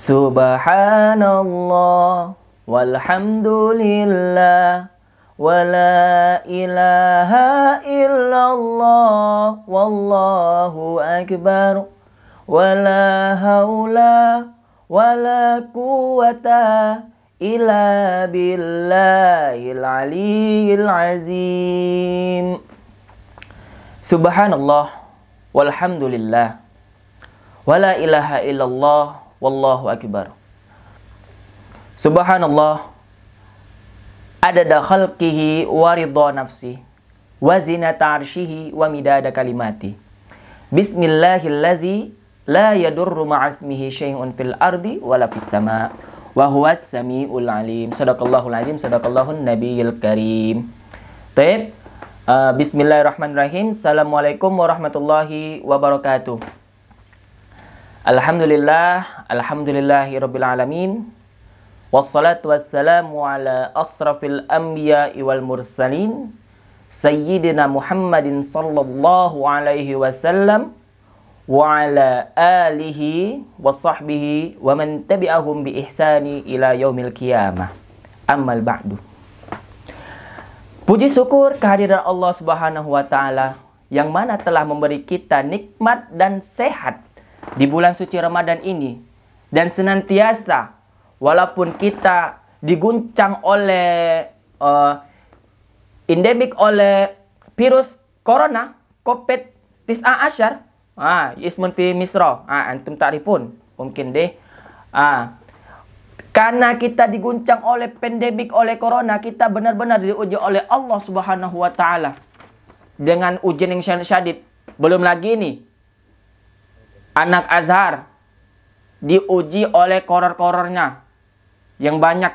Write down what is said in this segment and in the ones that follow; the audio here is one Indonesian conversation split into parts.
Subhanallah walhamdulillah wala ilaha illallah wallahu akbar wala haula wala quwata illa billahil aliyyil azim. Subhanallah walhamdulillah wala ilaha illallah wallahu akbar. Subhanallah adada khalqihi wa ridha nafsi wa zinata arshihi wa midada kalimati. Bismillahillazi la yadurru ma'asmihi syai'un fil ardi wala fis sama' wa huwas samiul alim. Sadaqallahul azim, sadaqallahun nabiyil karim. Baik. Bismillahirrahmanirrahim. Assalamualaikum warahmatullahi wabarakatuh. Alhamdulillah, alhamdulillahirabbil alamin. Wassalatu wassalamu ala asrafil anbiya'i wal mursalin sayyidina Muhammadin sallallahu alaihi wasallam wa ala alihi wa sahbihi wa man tabi'ahum bi ihsani ila yaumil qiyamah. Ammal ba'du. Puji syukur kehadiran Allah Subhanahu wa taala yang mana telah memberi kita nikmat dan sehat di bulan suci Ramadan ini, dan senantiasa walaupun kita diguncang oleh endemik oleh virus corona COVID-19, ismun fi Misra, antum ta'rifun mungkin deh. Karena kita diguncang oleh pandemik, oleh corona, kita benar-benar diuji oleh Allah Subhanahu wa taala dengan ujian yang syadid. Belum lagi nih anak Azhar diuji oleh koror-korornya yang banyak.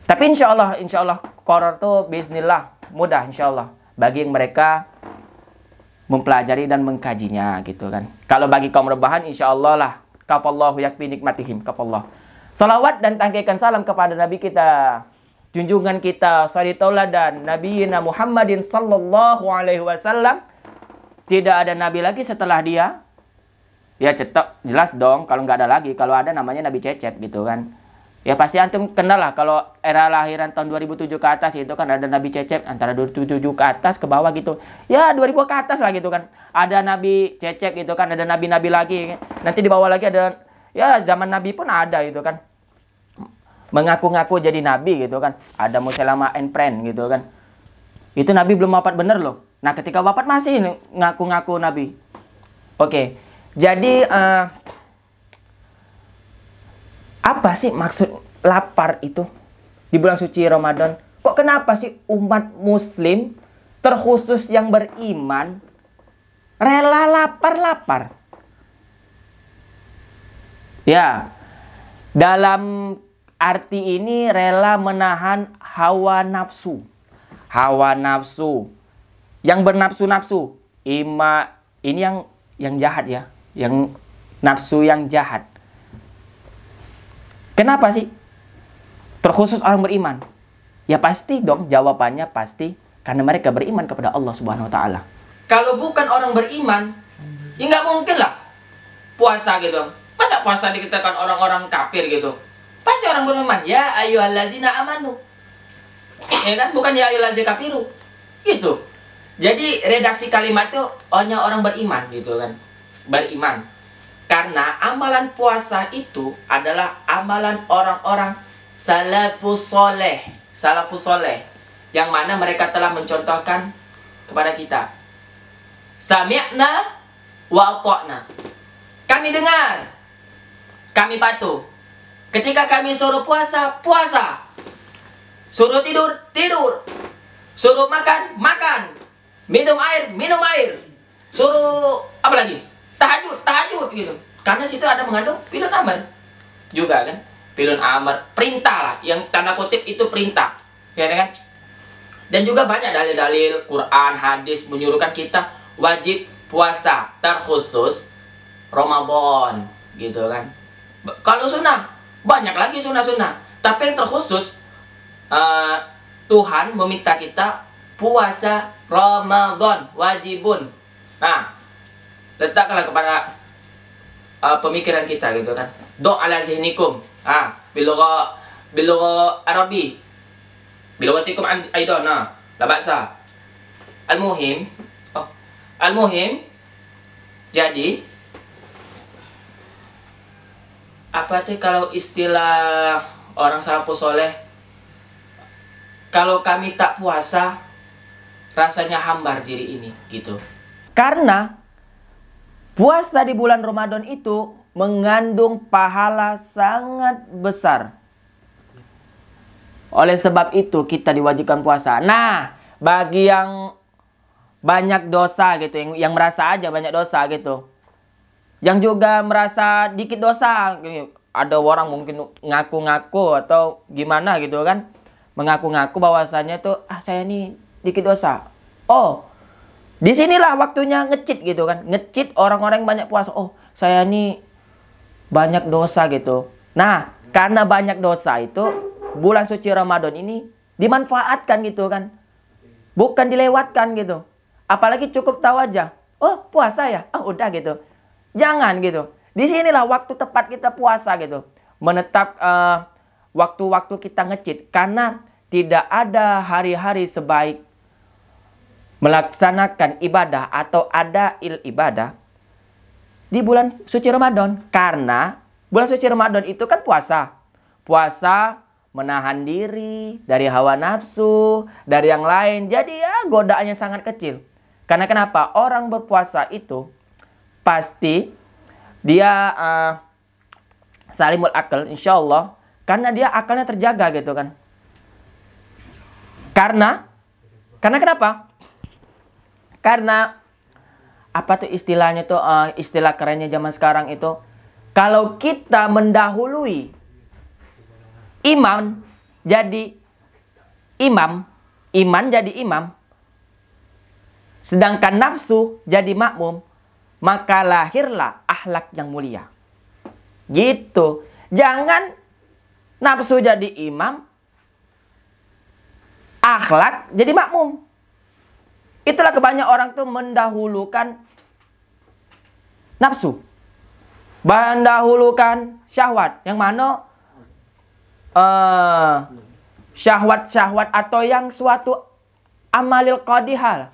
Tapi insya Allah koror tuh bismillah mudah insya Allah bagi yang mereka mempelajari dan mengkajinya gitu kan. Kalau bagi kaum rebahan insya Allah lah kafallahu yakfi nikmatihim kafallah. Salawat dan tangkikan salam kepada Nabi kita, junjungan kita, suri tauladan Nabiyina Muhammadin sallallahu alaihi wasallam. Tidak ada nabi lagi setelah dia. Ya cetok jelas dong kalau nggak ada lagi. Kalau ada namanya Nabi Cecep gitu kan. Ya pasti antum kenal lah kalau era lahiran tahun 2007 ke atas itu kan ada Nabi Cecep antara 2007 ke atas ke bawah gitu. Ya 2000 ke atas lah gitu kan. Ada Nabi Cecep gitu kan, ada nabi-nabi lagi. Nanti di bawah lagi ada, ya zaman Nabi pun ada gitu kan. Mengaku-ngaku jadi nabi gitu kan. Ada Musailamah and friend gitu kan. Itu Nabi belum wafat bener loh. Nah ketika wafat masih ngaku-ngaku Nabi. Oke. Jadi apa sih maksud lapar itu di bulan suci Ramadan? Kok kenapa sih umat muslim terkhusus yang beriman rela lapar-lapar? Ya, dalam arti ini rela menahan hawa nafsu. Hawa nafsu. Yang bernafsu-nafsu. Ini yang jahat ya. Yang nafsu yang jahat. Kenapa sih terkhusus orang beriman? Ya pasti dong jawabannya pasti karena mereka beriman kepada Allah Subhanahu wa taala. Kalau bukan orang beriman, ya nggak mungkin lah puasa gitu. Masa puasa dikatakan orang-orang kafir gitu? Pasti orang beriman. Ya ayyuhallazina amanu. Ya kan bukan ya ayyuhallazina kafiru. Gitu. Jadi redaksi kalimat itu hanya orang beriman gitu kan. Beriman. Karena amalan puasa itu adalah amalan orang-orang salafus soleh. Salafus soleh. Yang mana mereka telah mencontohkan kepada kita. Sami'na wa ata'na. Kami dengar. Kami patuh. Ketika kami suruh puasa, puasa. Suruh tidur, tidur. Suruh makan, makan. Minum air, minum air. Suruh apa lagi? Tahajud gitu. Karena situ ada mengandung fi'lun amr juga kan. Fi'lun amr, perintah lah. Yang tanda kutip itu perintah. Ya kan? Dan juga banyak dalil-dalil Quran, hadis menyuruhkan kita wajib puasa terkhusus Ramadan gitu kan. Kalau sunnah banyak lagi sunnah-sunnah. Tapi yang terkhusus Tuhan meminta kita puasa Ramadan wajibun. Nah, letakkanlah kepada pemikiran kita gitu kan. Do ala zihnikum. Bilugha Arabi. Bilughatikum aidan. La ba'sa. Al-muhim. Al-muhim. Jadi apa tuh kalau istilah orang salafus soleh, kalau kami tak puasa rasanya hambar diri ini gitu. Karena puasa di bulan Ramadan itu mengandung pahala sangat besar. Oleh sebab itu kita diwajibkan puasa. Nah, bagi yang banyak dosa gitu, yang merasa aja banyak dosa gitu, yang juga merasa dikit dosa, ada orang mungkin ngaku-ngaku atau gimana gitu kan, mengaku-ngaku bahwasanya tuh saya nih dikit dosa. Oh, disinilah waktunya ngecit gitu kan, ngecit orang-orang yang banyak puasa. Oh, saya nih banyak dosa gitu. Nah, karena banyak dosa itu bulan suci Ramadan ini dimanfaatkan gitu kan, bukan dilewatkan gitu. Apalagi cukup tahu aja, oh puasa ya, oh udah gitu. Jangan gitu. Disinilah waktu tepat kita puasa gitu. Menetap waktu-waktu kita ngecit. Karena tidak ada hari-hari sebaik melaksanakan ibadah atau ada ibadah di bulan suci Ramadan. Karena bulan suci Ramadan itu kan puasa. Puasa menahan diri dari hawa nafsu, dari yang lain. Jadi ya godaannya sangat kecil. Karena kenapa? Orang berpuasa itu pasti dia salimul akal, insya Allah, karena dia akalnya terjaga gitu kan. Karena kenapa? Karena apa tuh istilahnya tuh, istilah kerennya zaman sekarang itu, kalau kita mendahului iman jadi imam, sedangkan nafsu jadi makmum, maka lahirlah akhlak yang mulia. Gitu. Jangan nafsu jadi imam, akhlak jadi makmum. Itulah kebanyakan orang tuh mendahulukan nafsu, mendahulukan syahwat. Yang mana syahwat-syahwat atau yang suatu amalil qadihal.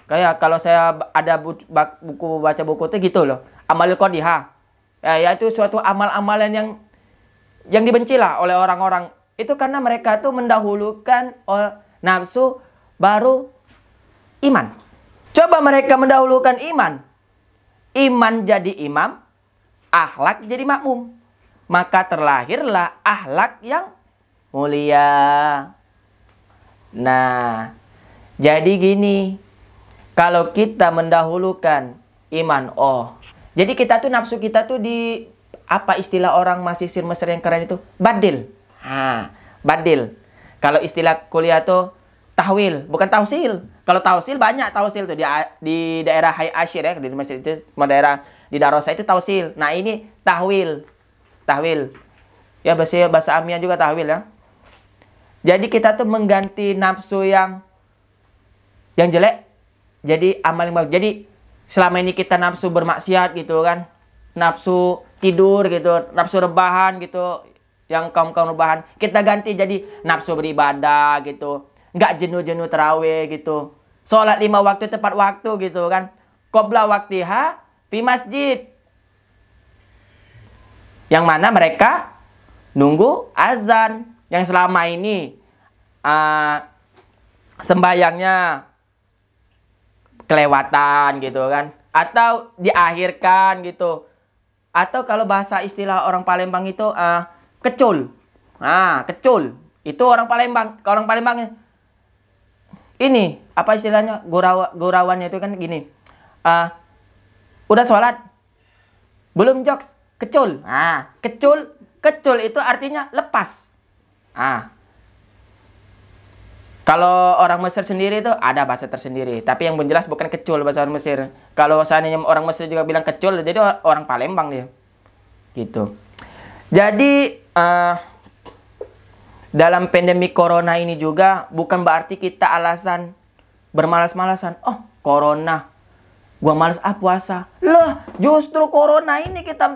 Kayak kalau saya ada baca buku itu gitu loh, amalil qadihah. Yaitu suatu amal-amalan yang dibenci lah oleh orang-orang. Itu karena mereka tuh mendahulukan nafsu baru iman. Coba mereka mendahulukan iman. Iman jadi imam, akhlak jadi makmum. Maka terlahirlah akhlak yang mulia. Nah, jadi gini. Kalau kita mendahulukan iman, jadi kita tuh nafsu kita tuh di apa istilah orang Mesir yang keren itu? Badil. Badil. Kalau istilah kuliah tuh tahwil, bukan tausil. Kalau tausil banyak tausil tuh di daerah Hayy Ashir ya, di Mesir itu, daerah di Darosa itu tausil. Nah, ini tahwil. Tahwil. Ya bahasa Amiyah juga tahwil ya. Jadi kita tuh mengganti nafsu yang jelek jadi amal yang bagus. Jadi selama ini kita nafsu bermaksiat gitu kan, nafsu tidur gitu, nafsu rebahan gitu, yang kaum rebahan, kita ganti jadi nafsu beribadah gitu, nggak jenuh-jenuh terawih gitu, sholat 5 waktu tepat waktu gitu kan, qobla waktiha fi masjid, yang mana mereka nunggu azan, yang selama ini sembayangnya kelewatan gitu kan, atau diakhirkan gitu, atau kalau bahasa istilah orang Palembang itu kecul. Kecul itu orang Palembang. Kalau orang Palembang ini apa istilahnya, gurawannya itu kan gini, udah sholat belum jokes, kecul. Kecul itu artinya lepas. Kalau orang Mesir sendiri itu ada bahasa tersendiri. Tapi yang menjelas bukan kecul bahasa orang Mesir. Kalau seandainya orang Mesir juga bilang kecul, jadi orang Palembang dia. Gitu. Jadi dalam pandemi corona ini juga bukan berarti kita alasan bermalas-malasan. Oh, corona. Gua malas puasa. Loh, justru corona ini kita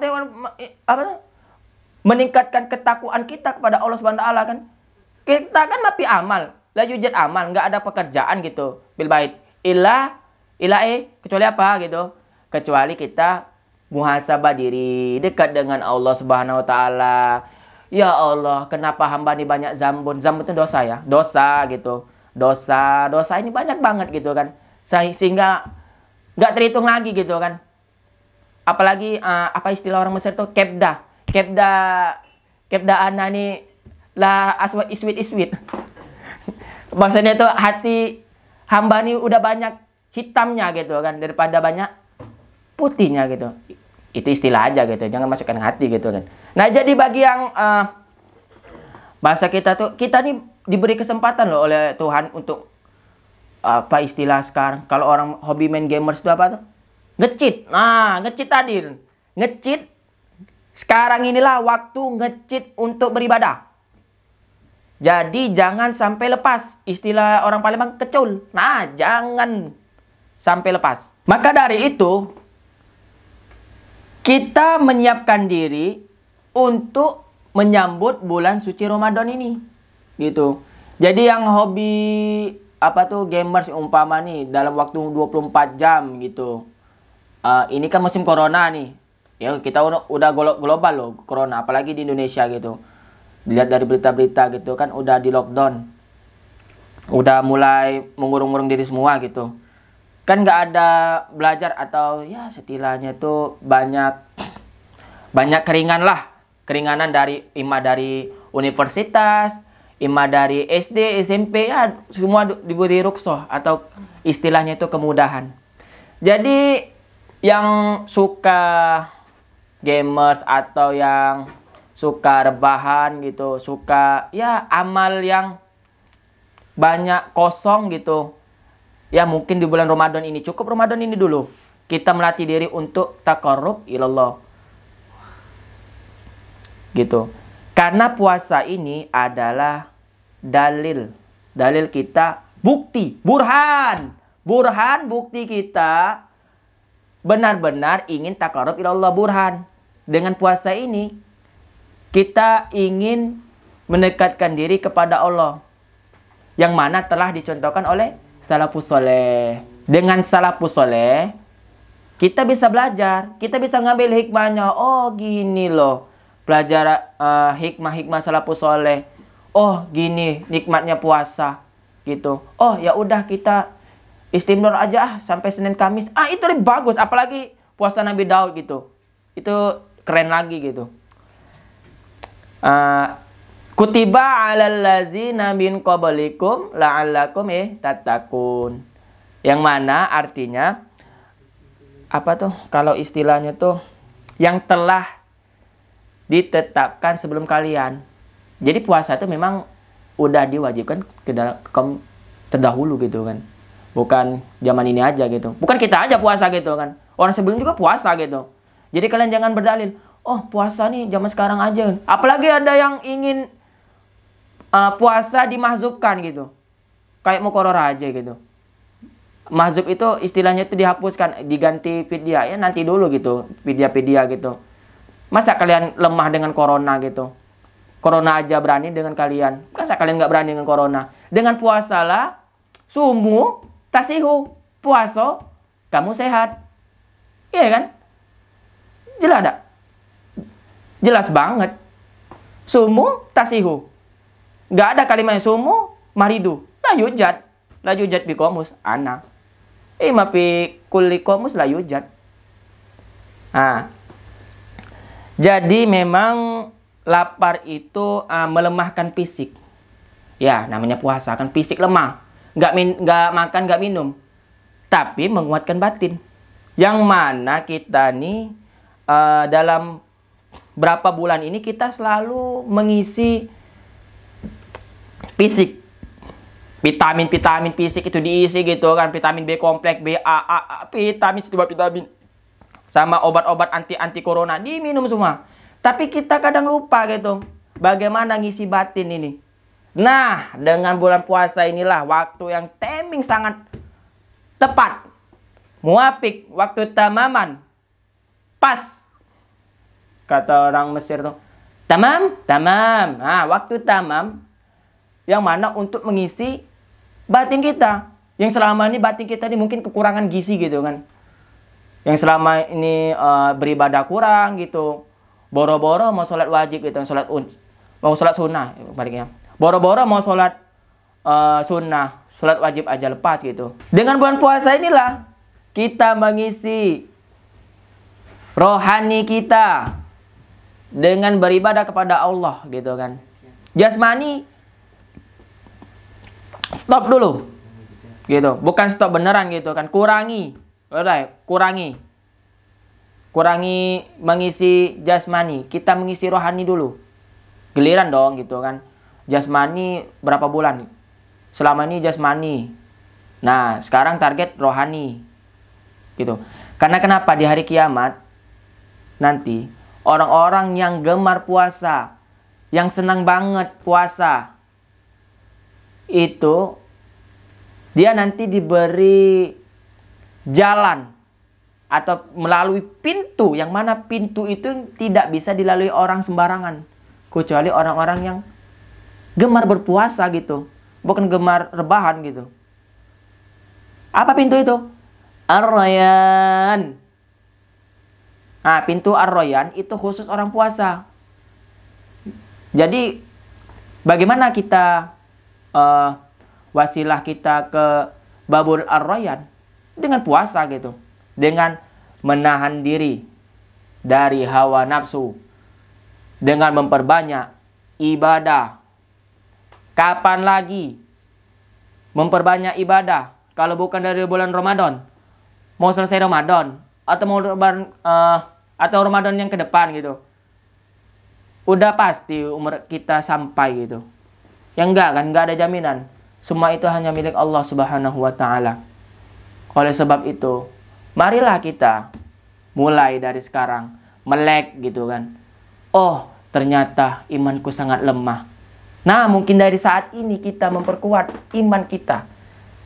meningkatkan ketakwaan kita kepada Allah Subhanahu wa taala kan. Kita kan mapi amal, la yujad amal, nggak ada pekerjaan gitu. Bil bait kecuali apa gitu? Kecuali kita muhasabah diri, dekat dengan Allah Subhanahu wa taala. Ya Allah, kenapa hamba ini banyak zambun? Zambun itu dosa ya, dosa gitu. Dosa ini banyak banget gitu kan. Sehingga nggak terhitung lagi gitu kan. Apalagi apa istilah orang Mesir tuh kebda ana nih lah aswat iswit. Maksudnya tuh hati hamba nih udah banyak hitamnya gitu kan daripada banyak putihnya gitu. Itu istilah aja gitu, jangan masukkan hati gitu kan. Nah, jadi bagi yang bahasa kita tuh, kita nih diberi kesempatan loh oleh Tuhan untuk apa istilah sekarang, kalau orang hobi main gamers itu apa tuh? Nge-cheat. Nah, nge-cheat tadi. Nge-cheat. Sekarang inilah waktu nge-cheat untuk beribadah. Jadi jangan sampai lepas. Istilah orang Palembang kecul. Nah, jangan sampai lepas. Maka dari itu, kita menyiapkan diri untuk menyambut bulan suci Ramadan ini. Gitu. Jadi yang hobi apa tuh gamers umpama nih dalam waktu 24 jam gitu. Ini kan musim corona nih. Ya kita udah global loh corona, apalagi di Indonesia gitu. Dilihat dari berita-berita gitu kan udah di lockdown. Udah mulai mengurung-urung diri semua gitu. Kan nggak ada belajar atau ya setidaknya tuh banyak keringanan dari universitas, dari SD, SMP ya semua diberi rukhsah atau istilahnya itu kemudahan. Jadi yang suka gamers atau yang suka rebahan gitu, suka ya amal yang banyak kosong gitu. Ya mungkin di bulan Ramadan ini, cukup Ramadan ini dulu. Kita melatih diri untuk taqarrub ilallah. Gitu. Karena puasa ini adalah dalil kita, bukti, burhan bukti kita benar-benar ingin taqarrub ilallah burhan. Dengan puasa ini kita ingin mendekatkan diri kepada Allah yang mana telah dicontohkan oleh salafus soleh. Dengan salafus soleh kita bisa belajar, kita bisa ngambil hikmahnya. Oh gini loh, belajar hikmah-hikmah salafus soleh. Oh gini nikmatnya puasa gitu. Oh ya udah kita istimror aja sampai Senin Kamis. Itu lebih bagus, apalagi puasa Nabi Daud gitu. Itu keren lagi gitu. Kutiba 'alal ladzina min qablikum la'allakum tattaqun. Yang mana artinya apa tuh? Kalau istilahnya tuh yang telah ditetapkan sebelum kalian. Jadi puasa itu memang udah diwajibkan ke kaum terdahulu gitu kan. Bukan zaman ini aja gitu. Bukan kita aja puasa gitu kan. Orang sebelum juga puasa gitu. Jadi kalian jangan berdalil, oh puasa nih zaman sekarang aja. Apalagi ada yang ingin puasa dimahzubkan gitu. Kayak mau korora aja gitu. Mahzub itu istilahnya itu dihapuskan, diganti fidyah. Ya nanti dulu gitu, fidyah gitu. Masa kalian lemah dengan corona gitu? Corona aja berani dengan kalian. Masa kalian nggak berani dengan corona? Dengan puasalah, sumu, tasihu, puasa, kamu sehat. Iya kan? Jelas ada? Jelas banget. Sumu, tasihu. Nggak ada kalimatnya sumu, maridu. La yujad bi qomus, ana. Mapi kulli qomus la yujad. Jadi memang lapar itu melemahkan fisik. Ya, namanya puasa kan fisik lemah. Nggak makan, nggak minum. Tapi menguatkan batin. Yang mana kita nih dalam berapa bulan ini kita selalu mengisi fisik. Vitamin fisik itu diisi gitu kan. Vitamin B kompleks, B, A, vitamin, vitamin. Sama obat-obat anti corona diminum semua. Tapi kita kadang lupa gitu. Bagaimana ngisi batin ini. Nah, dengan bulan puasa inilah waktu yang timing sangat tepat. Muafik, waktu tamaman. Pas. Kata orang Mesir tuh. Tamam, tamam. Nah, waktu tamam yang mana untuk mengisi batin kita. Yang selama ini batin kita ini mungkin kekurangan gizi gitu kan. Yang selama ini beribadah kurang gitu. Boro-boro mau sholat wajib gitu, mau sholat sunnah baliknya. Boro-boro mau sholat sunnah, sholat wajib aja lepas gitu. Dengan bulan puasa inilah kita mengisi rohani kita dengan beribadah kepada Allah gitu kan. Jasmani stop dulu gitu, bukan stop beneran gitu kan, kurangi mengisi jasmani, kita mengisi rohani dulu, giliran dong gitu kan. Jasmani berapa bulan selama ini jasmani, nah sekarang target rohani gitu. Karena kenapa di hari kiamat nanti orang-orang yang gemar puasa, yang senang banget puasa, itu dia nanti diberi jalan atau melalui pintu, yang mana pintu itu tidak bisa dilalui orang sembarangan, kecuali orang-orang yang gemar berpuasa gitu, bukan gemar rebahan gitu. Apa pintu itu? Ar-Rayyan. Nah, pintu Ar-Rayyan itu khusus orang puasa. Jadi bagaimana kita wasilah kita ke Babul Ar-Rayyan? Dengan puasa gitu. Dengan menahan diri dari hawa nafsu. Dengan memperbanyak ibadah. Kapan lagi memperbanyak ibadah kalau bukan dari bulan Ramadan? Mau selesai Ramadan atau mau atau Ramadan yang ke depan gitu, udah pasti umur kita sampai gitu. Yang enggak kan, enggak ada jaminan. Semua itu hanya milik Allah Subhanahu wa taala. Oleh sebab itu, marilah kita mulai dari sekarang melek gitu kan. Oh, ternyata imanku sangat lemah. Nah, mungkin dari saat ini kita memperkuat iman kita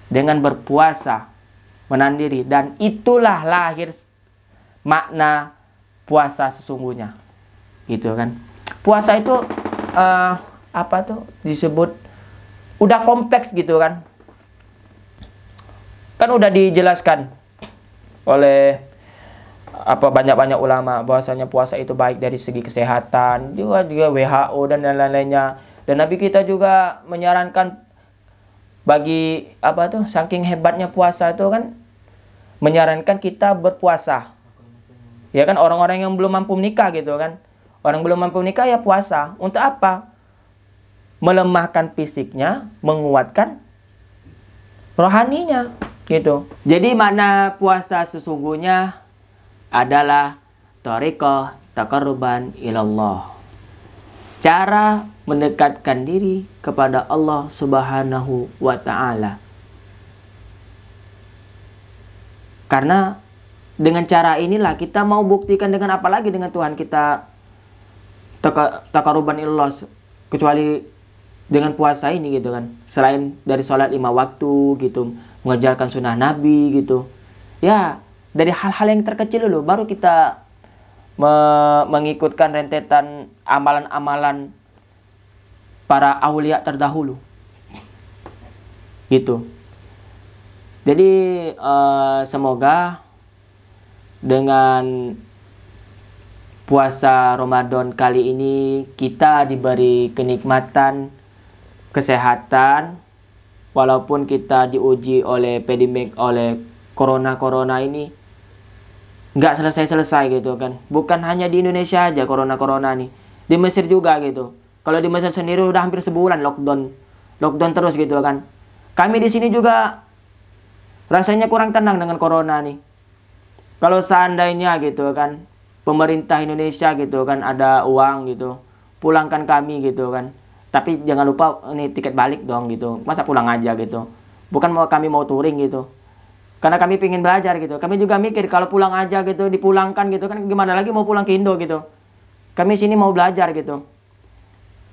dengan berpuasa, menahan diri, dan itulah lahir makna puasa sesungguhnya, gitu kan. Puasa itu apa tuh disebut udah kompleks gitu kan. Kan udah dijelaskan oleh banyak ulama bahwasanya puasa itu baik dari segi kesehatan, juga WHO dan lain-lainnya. Dan Nabi kita juga menyarankan bagi saking hebatnya puasa itu kan, menyarankan kita berpuasa. Ya kan, orang-orang yang belum mampu menikah gitu kan. Orang belum mampu menikah ya puasa. Untuk apa? Melemahkan fisiknya, menguatkan rohaninya gitu. Jadi makna puasa sesungguhnya adalah thariqah taqarruban ilallah. Cara mendekatkan diri kepada Allah Subhanahu wa taala. Karena dengan cara inilah kita mau buktikan dengan apa lagi dengan Tuhan kita taqarruban ilallah, kecuali dengan puasa ini gitu kan. Selain dari sholat 5 waktu gitu, mengerjakan sunnah Nabi gitu. Ya, dari hal-hal yang terkecil dulu baru kita mengikutkan rentetan amalan-amalan para aulia terdahulu. Gitu. Jadi semoga dengan puasa Ramadan kali ini kita diberi kenikmatan, kesehatan, walaupun kita diuji oleh pandemik, oleh corona ini nggak selesai gitu kan. Bukan hanya di Indonesia aja corona nih, di Mesir juga gitu. Kalau di Mesir sendiri udah hampir sebulan lockdown terus gitu kan. Kami di sini juga rasanya kurang tenang dengan corona nih. Kalau seandainya gitu kan, pemerintah Indonesia gitu kan ada uang gitu, pulangkan kami gitu kan. Tapi jangan lupa ini tiket balik dong gitu. Masa pulang aja gitu. Bukan kami mau touring gitu. Karena kami pengen belajar gitu. Kami juga mikir kalau pulang aja gitu, dipulangkan gitu kan, gimana lagi mau pulang ke Indo gitu. Kami sini mau belajar gitu.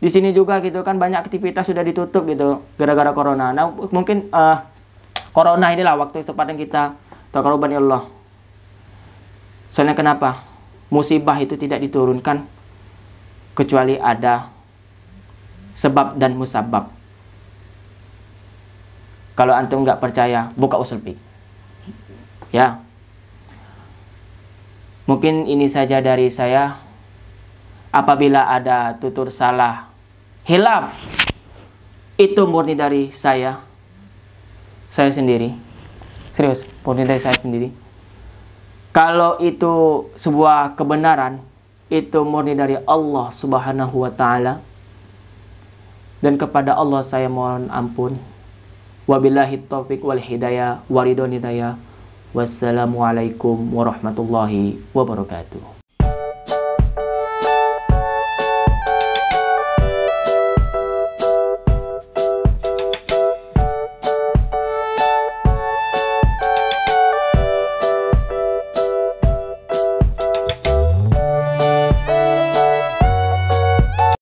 Di sini juga gitu kan banyak aktivitas sudah ditutup gitu gara-gara corona. Nah, mungkin corona inilah waktu kesempatan kita taqarruban ilallah. Soalnya kenapa? Musibah itu tidak diturunkan kecuali ada sebab dan musabab. Kalau antum nggak percaya, buka usul fiqh. Ya. Mungkin ini saja dari saya. Apabila ada tutur salah, hilaf, itu murni dari saya sendiri. Serius, murni dari saya sendiri. Kalau itu sebuah kebenaran, itu murni dari Allah Subhanahu wa Ta'ala. Dan kepada Allah saya mohon ampun. Wabillahi taufiq wal hidayah, waridon hidayah. Wassalamualaikum warahmatullahi wabarakatuh.